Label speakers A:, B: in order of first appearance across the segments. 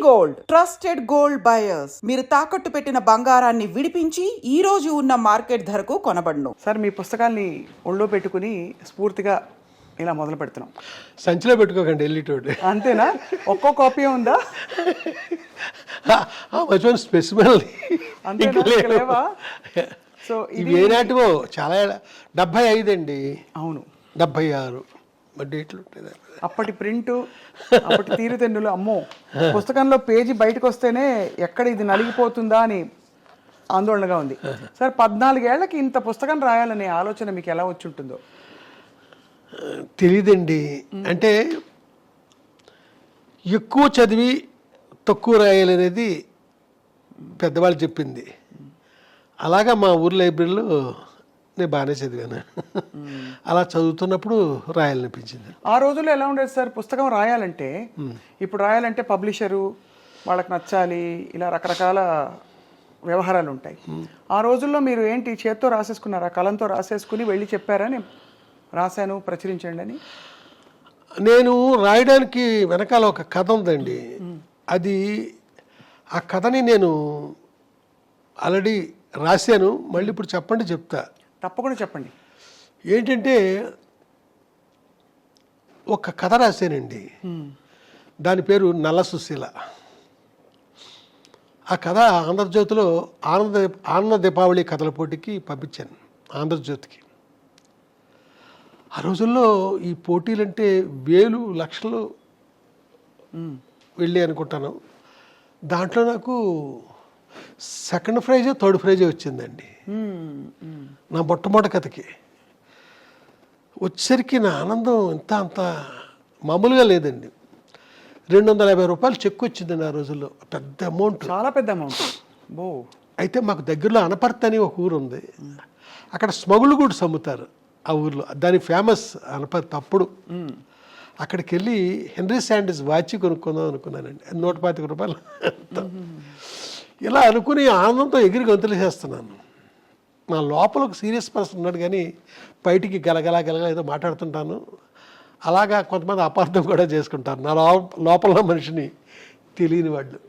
A: Gold, trusted gold buyers. మీరు తాకట్టు పెట్టిన బంగారాన్ని విడిపించి ఈ రోజు ఉన్న మార్కెట్ ధరకు కొనబడును.
B: సార్, మీ పుస్తకాల్ని ఒళ్ళో పెట్టుకుని స్ఫూర్తిగా ఇలా మొదలు పెడుతున్నాం.
C: సంచిలో పెట్టుకోకండి, వెళ్ళేటోడు.
B: అంతేనా? ఒక్కో కాపీ ఉందా?
C: మంచి స్పెసిమల్
B: లేవా? సో
C: ఇవి ఏనాటివో చాలా 75 అండి.
B: అవును,
C: 76 డేట్లు ఉంటాయి.
B: అప్పటి ప్రింటు, అప్పటి తీరుతెన్నులు. అమ్మో, పుస్తకంలో పేజీ బయటకు వస్తేనే ఎక్కడ ఇది నలిగిపోతుందా అని ఆందోళనగా ఉంది. సార్, 14 ఏళ్లకి ఇంత పుస్తకం రాయాలనే ఆలోచన మీకు ఎలా వచ్చి ఉంటుందో?
C: తెలియదండి. అంటే ఎక్కువ చదివి తక్కువ రాయాలనేది పెద్దవాళ్ళు చెప్పింది. అలాగా మా ఊరు లైబ్రరీలో నేను బాగానే చదివాను. అలా చదువుతున్నప్పుడు రాయాలనిపించింది.
B: ఆ రోజుల్లో ఎలా ఉండేది సార్ పుస్తకం రాయాలంటే? ఇప్పుడు రాయాలంటే పబ్లిషరు వాళ్ళకి నచ్చాలి, ఇలా రకరకాల వ్యవహారాలు ఉంటాయి. ఆ రోజుల్లో మీరు ఏంటి, చేత్తో రాసేసుకున్నారా? కలంతో రాసేసుకుని వెళ్ళి చెప్పారా నేను రాశాను ప్రచురించండి అని?
C: నేను రాయడానికి వెనకాల ఒక కథ ఉందండి. అది ఆ కథని నేను ఆల్రెడీ రాశాను. మళ్ళీ ఇప్పుడు చెప్పండి, చెప్తా.
B: తప్పకుండా చెప్పండి.
C: ఏంటంటే ఒక కథ రాశానండి. దాని పేరు నల్ల సుశీల. ఆ కథ ఆంధ్రజ్యోతిలో ఆనంద దీపావళి కథల పోటీకి పంపించాను, ఆంధ్రజ్యోతికి. ఆ రోజుల్లో ఈ పోటీలంటే వేలు లక్షలు వెళ్ళి అనుకుంటాను. దాంట్లో నాకు సెకండ్ ప్రైజ్, థర్డ్ ప్రైజ్ వచ్చిందండి నా మొట్టమొదటి కథకి. వచ్చేసరికి నా ఆనందం అంత మామూలుగా లేదండి. 250 రూపాయలు చెక్ వచ్చిందండి ఆ రోజుల్లో. పెద్ద అమౌంట్,
B: చాలా పెద్ద అమౌంట్. బో.
C: అయితే మాకు దగ్గరలో అనపర్తి అని ఒక ఊరు ఉంది. అక్కడ స్మగుళ్ళు కూడా అమ్ముతారు ఆ ఊర్లో. దాని ఫేమస్ అనపర్తి. అప్పుడు అక్కడికి వెళ్ళి హెన్రీ శాండిస్ వాచ్ కొనుక్కుందాం అనుకున్నానండి. 125 రూపాయలు. ఇలా అనుకుని ఆనందంతో ఎగిరి గంతులు చేస్తున్నాను. నా లోపల ఒక సీరియస్ పర్సన్ ఉన్నాడు, కానీ బయటికి గలగల ఏదో మాట్లాడుతుంటాను. అలాగా కొంతమంది అపార్థం కూడా చేసుకుంటారు నా లోపల మనిషిని తెలియని వాళ్ళు.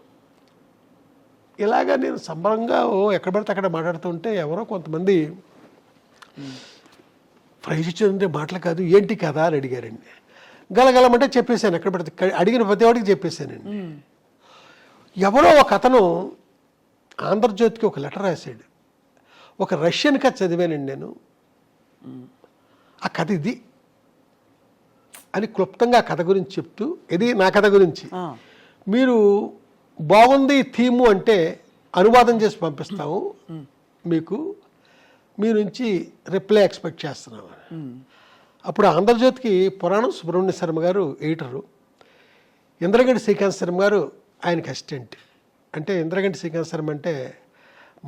C: ఇలాగా నేను సంబరంగా ఎక్కడ పడితే అక్కడ మాట్లాడుతుంటే ఎవరో కొంతమంది ప్రైజ్ ఇచ్చిందంటే మాటలు కాదు, ఏంటి కదా అని అడిగారండి. గలగలమంటే చెప్పేశాను. ఎక్కడ పడితే అడిగిన ప్రతి వాడికి చెప్పేశానండి. ఎవరో ఒక అతను ఆంధ్రజ్యోతికి ఒక లెటర్ రాశాడు. ఒక రష్యన్ కథ చదివానండి నేను. ఆ కథ ఇది అని క్లుప్తంగా కథ గురించి చెప్తూ, ఇది నా కథ గురించి, మీరు బాగుంది థీము అంటే అనువాదం చేసి పంపిస్తాము మీకు, మీ నుంచి రిప్లై ఎక్స్పెక్ట్ చేస్తున్నాము. అప్పుడు ఆంధ్రజ్యోతికి పురాణం సుబ్రహ్మణ్య శర్మ గారు ఎడిటరు, ఇంద్రగంటి శ్రీకాంత్ శర్మ గారు ఆయనకి అసిస్టెంట్. అంటే ఇంద్రగంటి శ్రీకాంత్ శర్మ అంటే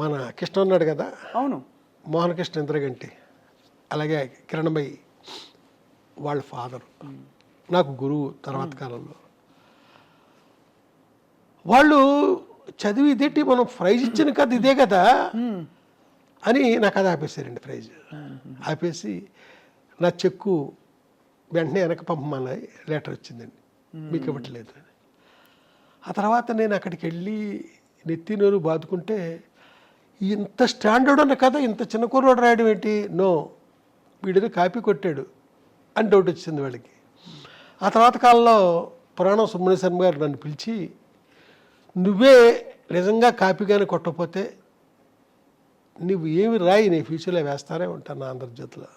C: మన కృష్ణ ఉన్నాడు కదా,
B: అవును,
C: మోహన కృష్ణ ఇంద్రగంటి. అలాగే కిరణమయ్య వాళ్ళ ఫాదరు, నాకు గురువు తర్వాత కాలంలో. వాళ్ళు చదివి ఇదేంటి మనం ప్రైజ్ ఇచ్చిన కథ ఇదే కదా అని నాకు అది ఆపేశారండి. ప్రైజ్ ఆపేసి నా చెక్కు వెంటనే వెనక పంపమని లెటర్ వచ్చిందండి, మీకు ఇవ్వట్లేదు అని. ఆ తర్వాత నేను అక్కడికి వెళ్ళి నెత్తి నోరు బాదుకుంటే, ఇంత స్టాండర్డ్ ఉన్న కథ ఇంత చిన్న కుర్రోడు రాయడం ఏంటి, నో వీడిని కాపీ కొట్టాడు అని డౌట్ వచ్చింది వాళ్ళకి. ఆ తర్వాత కాలంలో పురాణం సుబ్రహ్మణ్య శర్మ గారు నన్ను పిలిచి, నువ్వే నిజంగా కాపీగానే కొట్టకపోతే నువ్వు ఏమి రాయి, నేను ఫ్యూచర్లో వేస్తానే ఉంటాను నా ఆంధ్రజ్యోతిలో.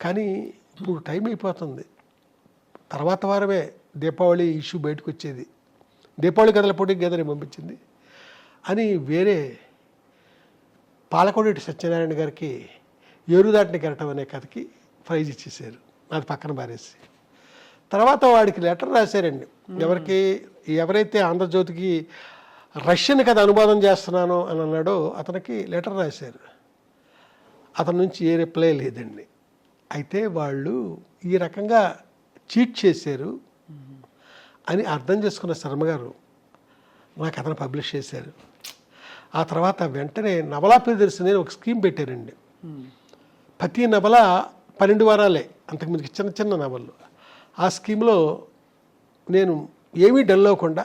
C: కానీ ఇప్పుడు టైం అయిపోతుంది. తర్వాత వారమే దీపావళి ఇష్యూ బయటకు వచ్చేది. దీపావళి కథల పోటీకి గదని పంపించింది అని వేరే పాలకొండటి సత్యనారాయణ గారికి ఏరుదాటిని కెరటం అనే కథకి ప్రైజ్ ఇచ్చేసారు, నాది పక్కన పారేసి. తర్వాత వాడికి లెటర్ రాశారండి. ఎవరైతే ఆంధ్రజ్యోతికి రష్యన్ కథ అనువాదం చేస్తున్నానో అని అన్నాడో అతనికి లెటర్ రాశారు. అతని నుంచి ఏ రిప్లై లేదండి. అయితే వాళ్ళు ఈ రకంగా చీట్ చేశారు అని అర్థం చేసుకున్న శర్మ గారు నా కథను పబ్లిష్ చేశారు. ఆ తర్వాత వెంటనే నవలా ప్రియదర్శిని ఒక స్కీమ్ పెట్టారండి. ప్రతి నవల 12 వారాలే, అంతకుముందుకి చిన్న చిన్న నవళ్ళు. ఆ స్కీమ్లో నేను ఏమీ డల్ అవ్వకుండా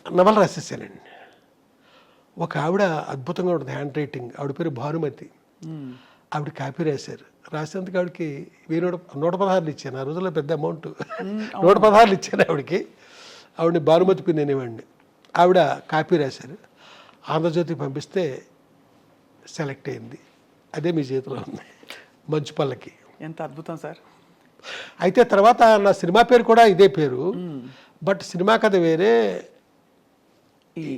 C: నవల రాసేసానండి. ఒక ఆవిడ అద్భుతంగా ఉంటుంది హ్యాండ్ రైటింగ్, ఆవిడ పేరు భానుమతి. ఆవిడ కాపీ రాశారు. రాసేందుకు ఆవిడకి 116 ఇచ్చాను. ఆ రోజుల్లో పెద్ద అమౌంట్. 116 ఇచ్చాను ఆవిడకి. ఆవిడని భానుమతి పిన్ని అనేవాడిని. ఆవిడ కాపీ రాశారు. ఆంధ్రజ్యోతికి పంపిస్తే సెలెక్ట్ అయింది. అదే మీ చేతిలో ఉంది, మంచు పల్లకి.
B: ఎంత అద్భుతం సార్.
C: అయితే తర్వాత నా సినిమా పేరు కూడా ఇదే పేరు, బట్ సినిమా కథ వేరే,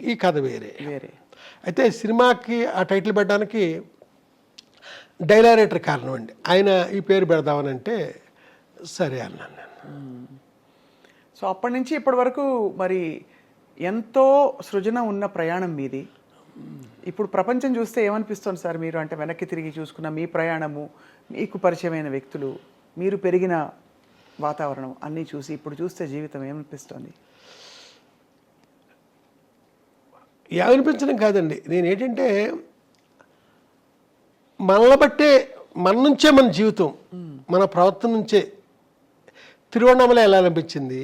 C: ఈ కథ వేరే. అయితే సినిమాకి ఆ టైటిల్ పెట్టడానికి డైలారేటర్ కారణం అండి. ఆయన ఈ పేరు పెడదామని అంటే సరే అన్నాను నేను.
B: సో అప్పటి నుంచి ఇప్పటి వరకు మరి ఎంతో సృజన ఉన్న ప్రయాణం మీది. ఇప్పుడు ప్రపంచం చూస్తే ఏమనిపిస్తుంది సార్ మీరు? అంటే వెనక్కి తిరిగి చూసుకున్న మీ ప్రయాణము, మీకు పరిచయమైన వ్యక్తులు, మీరు పెరిగిన వాతావరణం అన్నీ చూసి ఇప్పుడు చూస్తే జీవితం ఏమనిపిస్తుంది?
C: ఏమనిపించడం కాదండి, నేను ఏంటంటే మనల్ని బట్టే, మన నుంచే మన జీవితం, మన ప్రవర్తన నుంచే. తిరువണ്ണామల ఎలా అనిపించింది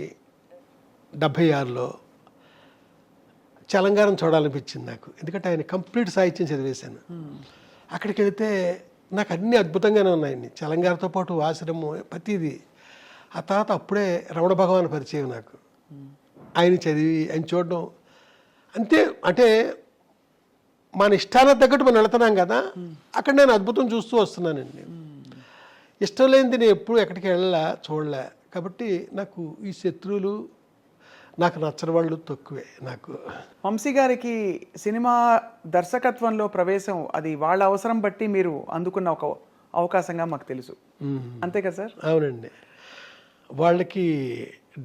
C: 76లో, చలంగారం చూడాలనిపించింది నాకు. ఎందుకంటే ఆయన కంప్లీట్ సాహిత్యం చదివేశాను. అక్కడికి వెళితే నాకు అన్నీ అద్భుతంగానే ఉన్నాయండి. చలంగారితో పాటు ఆశ్రమం ప్రతిదీ. ఆ తర్వాత అప్పుడే రమణ భగవాన్ పరిచయం నాకు. ఆయన చదివి ఆయన చూడడం అంతే. అంటే మన ఇష్టానికి తగ్గట్టు మనం వెళుతున్నాం కదా, అక్కడ నేను అద్భుతం చూస్తూ వస్తున్నానండి. ఇష్టం లేనిది నేను ఎప్పుడు ఎక్కడికి వెళ్ళా, చూడలే. కాబట్టి నాకు ఈ శత్రువులు, నాకు నచ్చని వాళ్ళు తక్కువే నాకు.
B: వంశీ గారికి సినిమా దర్శకత్వంలో ప్రవేశం అది వాళ్ళ అవసరం బట్టి మీరు అందుకున్న ఒక అవకాశంగా మాకు తెలుసు, అంతే కదా సార్?
C: అవునండి. వాళ్ళకి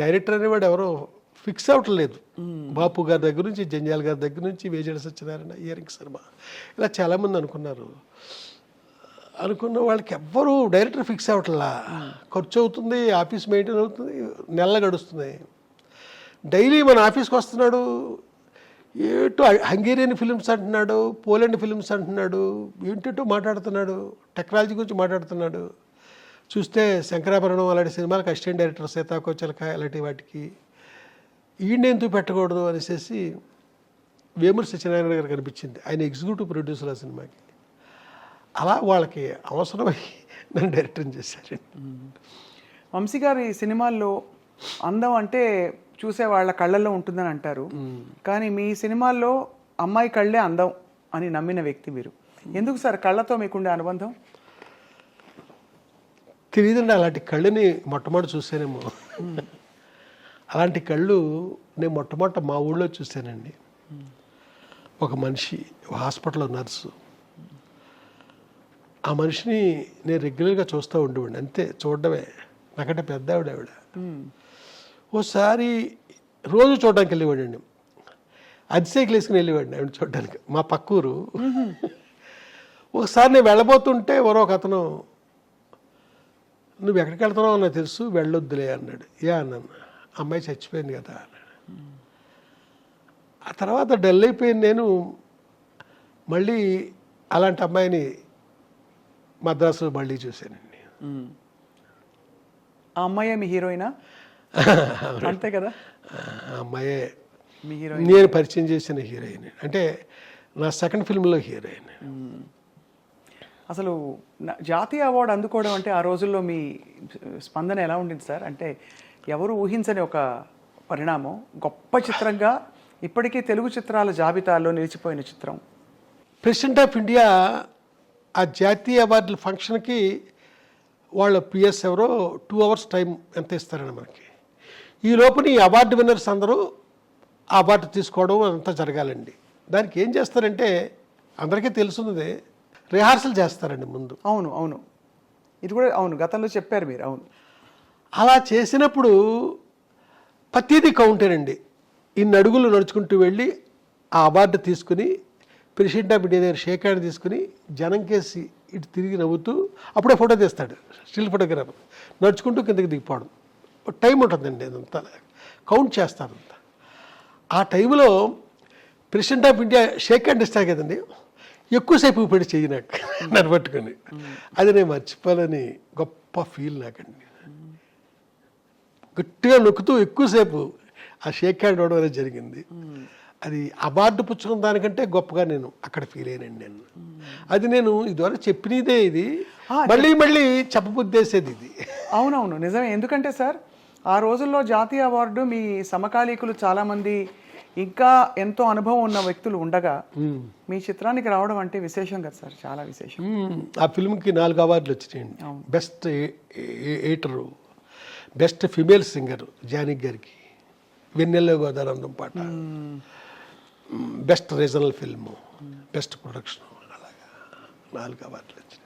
C: డైరెక్టర్ అనేవాడు ఎవరో ఫిక్స్ అవ్వట్లేదు. బాపు గారి దగ్గర నుంచి, జంజాల్ గారి దగ్గర నుంచి, వేజేడి సత్యనారాయణ, ఇయరింగ్ శర్మ, ఇలా చాలామంది అనుకున్నారు. అనుకున్న వాళ్ళకి ఎవ్వరూ డైరెక్టర్ ఫిక్స్ అవ్వట్లా. ఖర్చు అవుతుంది, ఆఫీస్ మెయింటైన్ అవుతుంది, నెల గడుస్తుంది. డైలీ మన ఆఫీస్కి వస్తున్నాడు, ఏటో హంగేరియన్ ఫిలిమ్స్ అంటున్నాడు, పోలాండ్ ఫిలిమ్స్ అంటున్నాడు, ఏంటో మాట్లాడుతున్నాడు, టెక్నాలజీ గురించి మాట్లాడుతున్నాడు. చూస్తే శంకరాభరణం అలాంటి సినిమాలకు అసిస్టెంట్ డైరెక్టర్, సీతాకోచలక అలాంటి వాటికి ఈయన ఎందుకు పెట్టకూడదు అనేసి వేమూరి సత్యనారాయణ గారికి అనిపించింది. ఆయన ఎగ్జిక్యూటివ్ ప్రొడ్యూసర్ ఆ సినిమాకి. అలా వాళ్ళకి అవసరమై నన్ను డైరెక్టర్ చేశారు.
B: వంశీ గారి సినిమాల్లో అందం అంటే చూసే వాళ్ళ కళ్ళల్లో ఉంటుందని అంటారు, కానీ మీ సినిమాల్లో అమ్మాయి కళ్ళే అందం అని నమ్మిన వ్యక్తి మీరు. ఎందుకు సార్ కళ్ళతో మీకుండే అనుబంధం?
C: తెలియదండి, అలాంటి కళ్ళని మొట్టమొదటి చూసానేమో. అలాంటి కళ్ళు నేను మొట్టమొదట మా ఊళ్ళో చూశానండి. ఒక మనిషి హాస్పిటల్లో నర్సు, ఆ మనిషిని నేను రెగ్యులర్గా చూస్తూ ఉండేవాడిని. అంతే, చూడడమే. నాకంటే పెద్ద ఆవిడ. ఓసారి రోజు చూడడానికి వెళ్ళేవాడండి. అతిశైకిల్ వేసుకుని వెళ్ళేవాడిని ఆవిడ చూడడానికి, మా పక్కూరు. ఒకసారి నేను వెళ్ళబోతుంటే ఎవరో ఒక అతను, నువ్వు ఎక్కడికి వెళ్తున్నావు నాకు తెలుసు, వెళ్ళొద్దులే అన్నాడు. అన్నాను, అమ్మాయి చచ్చిపోయింది కదా అన్నాడు. ఆ తర్వాత డల్ అయిపోయింది. నేను మళ్ళీ అలాంటి అమ్మాయిని మద్రాసులో మళ్ళీ చూశానండి.
B: ఆ అమ్మాయే మీ హీరోయినా? అంతే కదా,
C: ఆ అమ్మాయే
B: మీ హీరోయిన్.
C: నేను పరిచయం చేసిన హీరోయిన్, అంటే నా సెకండ్ ఫిల్మ్లో హీరోయిన్.
B: అసలు జాతీయ అవార్డు అందుకోవడం అంటే ఆ రోజుల్లో మీ స్పందన ఎలా ఉండింది సార్? అంటే ఎవరు ఊహించని ఒక పరిణామం. గొప్ప చిత్రంగా ఇప్పటికీ తెలుగు చిత్రాల జాబితాలో నిలిచిపోయిన చిత్రం.
C: ప్రెసిడెంట్ ఆఫ్ ఇండియా ఆ జాతీయ అవార్డుల ఫంక్షన్కి వాళ్ళ పిఎస్ ఎవరో 2 hours టైం ఎంత ఇస్తారండి మనకి. ఈ లోపల ఈ అవార్డు విన్నర్స్ అందరూ ఆ అవార్డు తీసుకోవడం అంతా జరగాలండి. దానికి ఏం చేస్తారంటే అందరికీ తెలుసున్నదే, రిహార్సల్ చేస్తారండి ముందు.
B: అవును అవును, ఇది కూడా అవును, గతంలో చెప్పారు మీరు. అవును,
C: అలా చేసినప్పుడు ప్రతిదీ కౌంటేనండి. ఇన్ని అడుగులు నడుచుకుంటూ వెళ్ళి ఆ అవార్డు తీసుకుని ప్రెసిడెంట్ ఆఫ్ ఇండియా దగ్గర షేక్ హ్యాండ్ తీసుకుని జనం కేసి ఇటు తిరిగి నవ్వుతూ అప్పుడే ఫోటో తీస్తాడు, స్టిల్ ఫోటోగ్రాఫర్. నడుచుకుంటూ కిందకి దిగిపోవడం. టైం ఉంటుందండి, అదంతా కౌంట్ చేస్తారంతా. ఆ టైంలో president of India shake hand ఇస్తారు కదండి, ఎక్కువసేపు పెట్టి చెయ్యి నాకు నన్ను పట్టుకొని. అది నేను మర్చిపోవాలని గొప్ప ఫీల్ నాకండి. గట్టిగా నొక్కుతూ ఎక్కువసేపు ఆ షేక్ హ్యాండ్ ఇవ్వడం అనేది జరిగింది. అది అవార్డు పుచ్చుకున్న దానికంటే గొప్పగా నేను అక్కడ ఫీల్ అయ్యానండి నేను. అది నేను ఇదివరకు చెప్పినదే ఇది, మళ్ళీ మళ్ళీ చెప్పబుద్దేసేది ఇది.
B: అవునవును నిజమే. ఎందుకంటే సార్ ఆ రోజుల్లో జాతీయ అవార్డు మీ సమకాలీకులు చాలామంది ఇంకా ఎంతో అనుభవం ఉన్న వ్యక్తులు ఉండగా మీ చిత్రానికి రావడం అంటే విశేషం కదా సార్, చాలా విశేషం.
C: ఆ ఫిల్మ్కి 4 అవార్డులు వచ్చినాయండి. Best editor, best female singer Janaki గారికి, వెన్నెల్లో గోదానందం పాట, best regional film, best production, అలాగా 4 అవార్డులు వచ్చినాయి.